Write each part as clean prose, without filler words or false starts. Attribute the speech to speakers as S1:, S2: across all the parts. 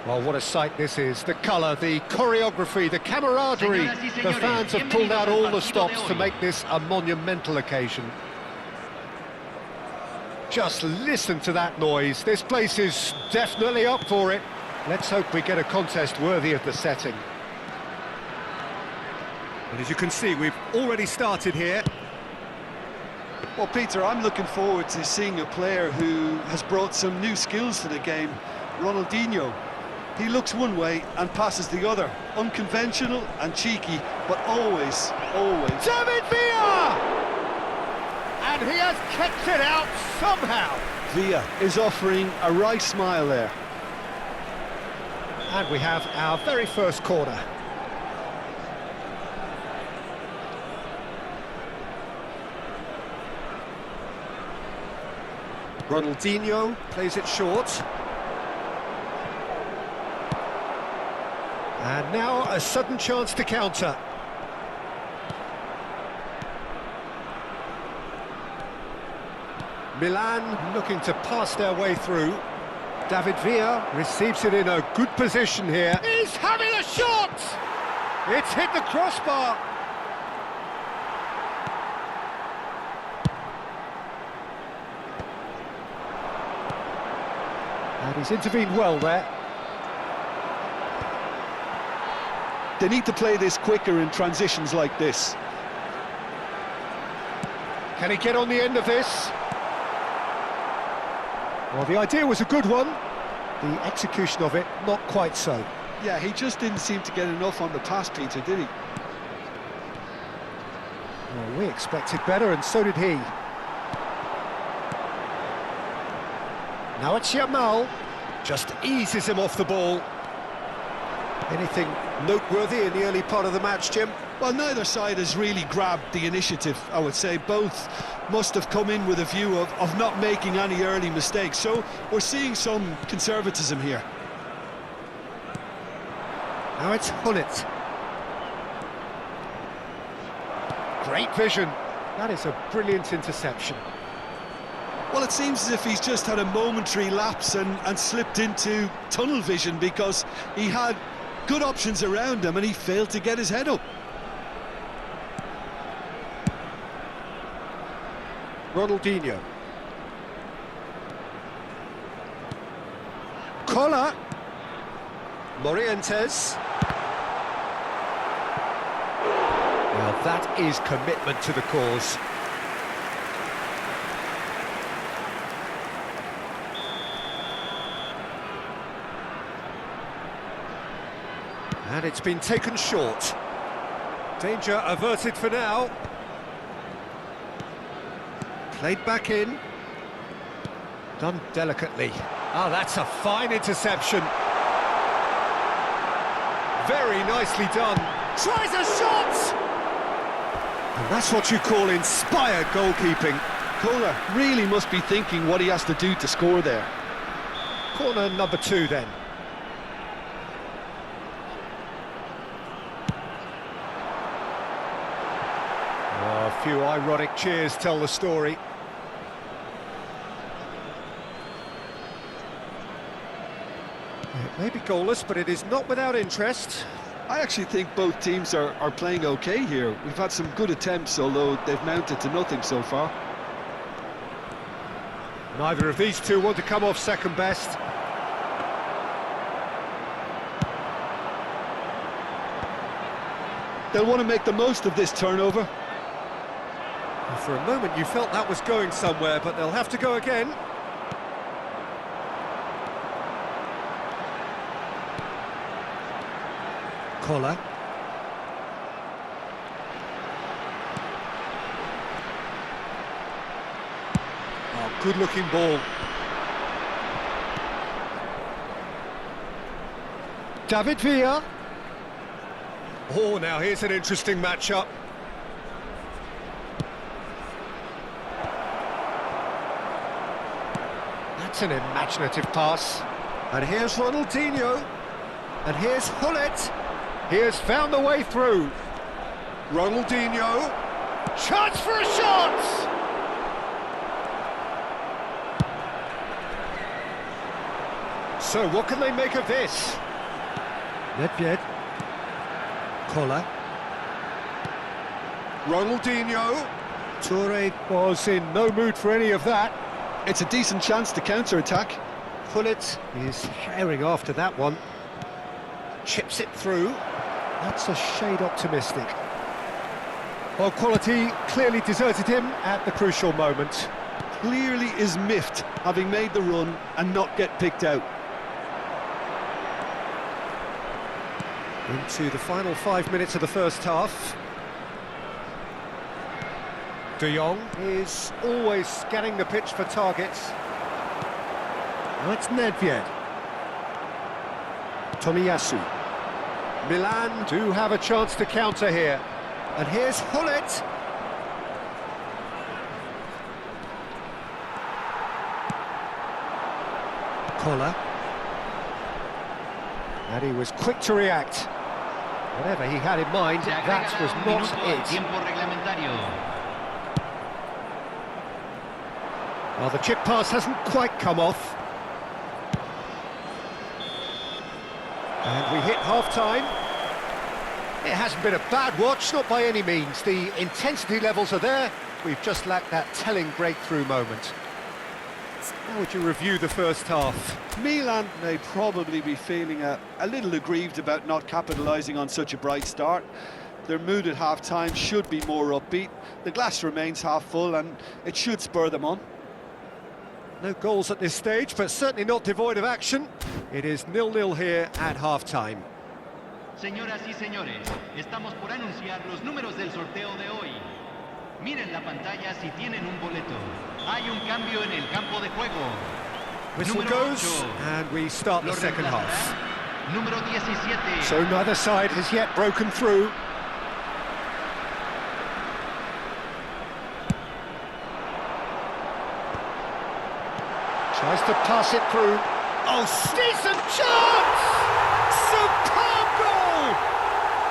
S1: Well, what a sight this is. The colour, the choreography, the camaraderie. The fans have pulled out all the stops to make this a monumental occasion. Just listen to that noise. This place is definitely up for it. Let's hope we get a contest worthy of the setting. And as you can see, we've already started here.
S2: Well, Peter, I'm looking forward to seeing a player who has brought some new skills to the game, Ronaldinho. He looks one way and passes the other. Unconventional and cheeky, but always, always.
S1: David Villa! And he has kept it out somehow.
S2: Villa is offering a wry smile there.
S1: And we have our very first corner. Ronaldinho plays it short. And now a sudden chance to counter. Milan looking to pass their way through. David Villa receives it in a good position here. He's having a shot! It's hit the crossbar. And he's intervened well there.
S2: They need to play this quicker in transitions like this.
S1: Can he get on the end of this? Well, the idea was a good one. The execution of it, not quite so.
S2: Yeah, he just didn't seem to get enough on the pass, Peter, did he?
S1: Well, we expected better, and so did he. Now it's Yamal. Just eases him off the ball. Anything noteworthy in the early part of the match, Jim?
S2: Well, neither side has really grabbed the initiative, I would say. Both must have come in with a view of not making any early mistakes. So we're seeing some conservatism here.
S1: Now it's Hullet. Great vision. That is a brilliant interception.
S2: Well, it seems as if he's just had a momentary lapse and slipped into tunnel vision, because he had good options around him and he failed to get his head up.
S1: Ronaldinho. Koller. Morientes. Well, that is commitment to the cause. And it's been taken short. Danger averted for now. Played back in. Done delicately. Oh, that's a fine interception. Very nicely done. Tries a shot! And that's what you call inspired goalkeeping.
S2: Koller really must be thinking what he has to do to score there.
S1: Corner number 2 then. Oh, a few ironic cheers tell the story. It may be goalless, but it is not without interest.
S2: I actually think both teams are playing okay here. We've had some good attempts, although they've mounted to nothing so far.
S1: Neither of these two want to come off second best.
S2: They'll want to make the most of this turnover.
S1: For a moment you felt that was going somewhere, but they'll have to go again. Koller. Oh, good-looking ball. David Villa. Oh, now here's an interesting matchup. That's an imaginative pass. And here's Ronaldinho. And here's Hullet. He has found the way through. Ronaldinho. Chance for a shot! So what can they make of this? Nedved. Koller. Ronaldinho. Toure was in no mood for any of that.
S2: It's a decent chance to counter-attack.
S1: Gullit is herring after that one. Chips it through. That's a shade optimistic. Well, quality clearly deserted him at the crucial moment.
S2: Clearly is miffed, having made the run and not get picked out.
S1: Into the final 5 minutes of the first half. De Jong is always scanning the pitch for targets. Now it's Nedved. Tomiyasu. Milan do have a chance to counter here. And here's Gullit. Koller. And he was quick to react. Whatever he had in mind, that was not it. Well, the chip pass hasn't quite come off. And we hit half-time. It hasn't been a bad watch, not by any means. The intensity levels are there. We've just lacked that telling breakthrough moment. How would you review the first half?
S2: Milan may probably be feeling a little aggrieved about not capitalising on such a bright start. Their mood at half-time should be more upbeat. The glass remains half full and it should spur them on.
S1: No goals at this stage, but certainly not devoid of action. It is 0-0 here at half-time.
S3: Señoras y señores, estamos por anunciar los números del sorteo de hoy. Miren la pantalla si tienen un boleto. Hay un cambio en el campo de juego.
S1: Whistle goes, and we start the second half.
S3: Número 17.
S1: So neither side has yet broken through. Tries to pass it through. Oh, decent chance! Superb goal!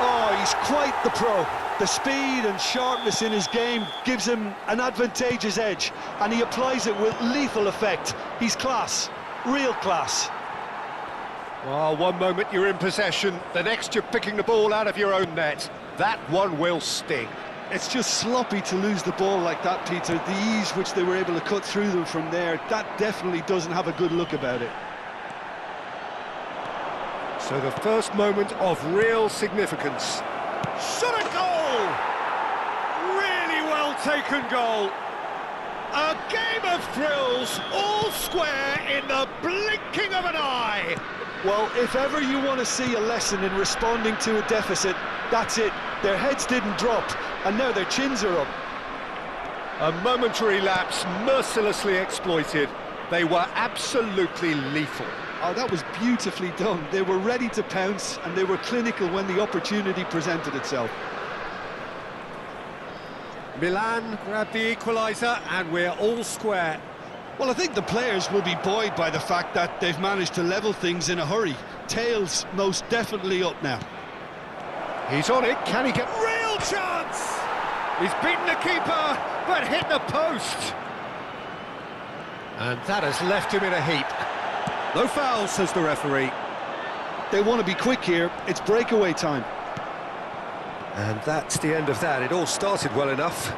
S2: Oh, he's quite the pro. The speed and sharpness in his game gives him an advantageous edge, and he applies it with lethal effect. He's class, real class.
S1: Well, one moment you're in possession, the next you're picking the ball out of your own net. That one will sting.
S2: It's just sloppy to lose the ball like that, Peter. The ease which they were able to cut through them from there, that definitely doesn't have a good look about it.
S1: So the first moment of real significance. Shot a goal! Really well taken goal. A game of thrills, all square in the blinking of an eye.
S2: Well, if ever you want to see a lesson in responding to a deficit, that's it. Their heads didn't drop, and now their chins are up.
S1: A momentary lapse mercilessly exploited. They were absolutely lethal.
S2: Oh, that was beautifully done. They were ready to pounce, and they were clinical when the opportunity presented itself.
S1: Milan grabbed the equaliser, and we're all square.
S2: Well, I think the players will be buoyed by the fact that they've managed to level things in a hurry. Tails most definitely up now.
S1: He's on it, can he get... Real chance! He's beaten the keeper, but hit the post. And that has left him in a heap. No foul, says the referee.
S2: They want to be quick here, it's breakaway time.
S1: And that's the end of that. It all started well enough.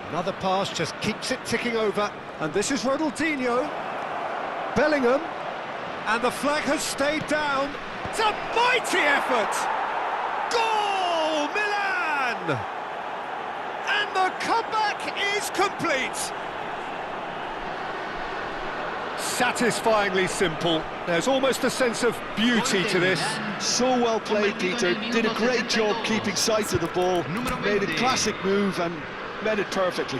S1: Another pass just keeps it ticking over. And this is Ronaldinho. Bellingham. And the flag has stayed down. It's a mighty effort! Goal, Milan! And the comeback is complete. Satisfyingly simple. There's almost a sense of beauty to this.
S2: So well played, Peter. Did a great job keeping sight of the ball. Made a classic move and met it perfectly.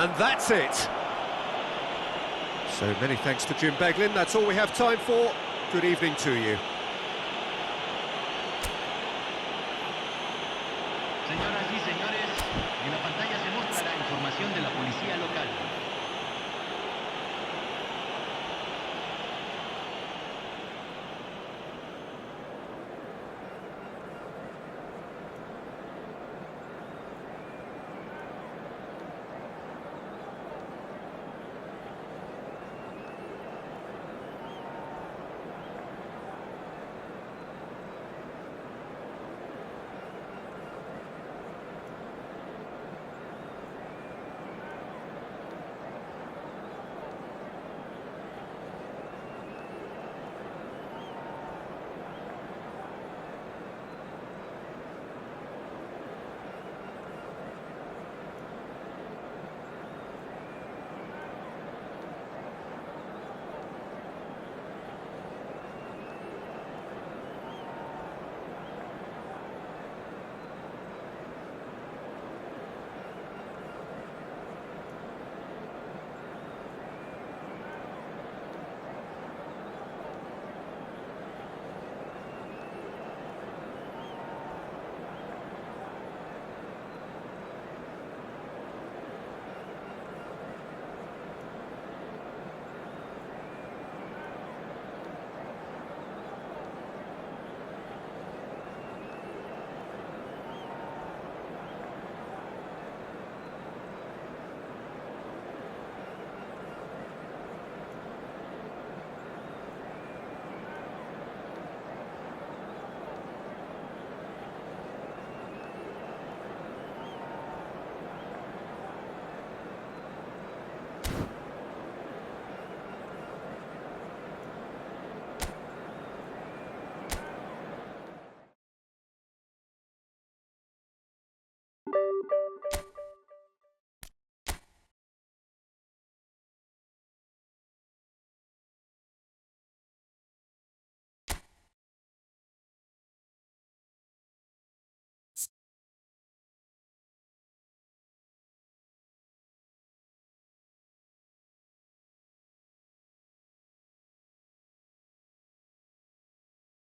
S1: And that's it. So many thanks to Jim Beglin. That's all we have time for. Good evening to you.
S3: Señoras y señores, en la pantalla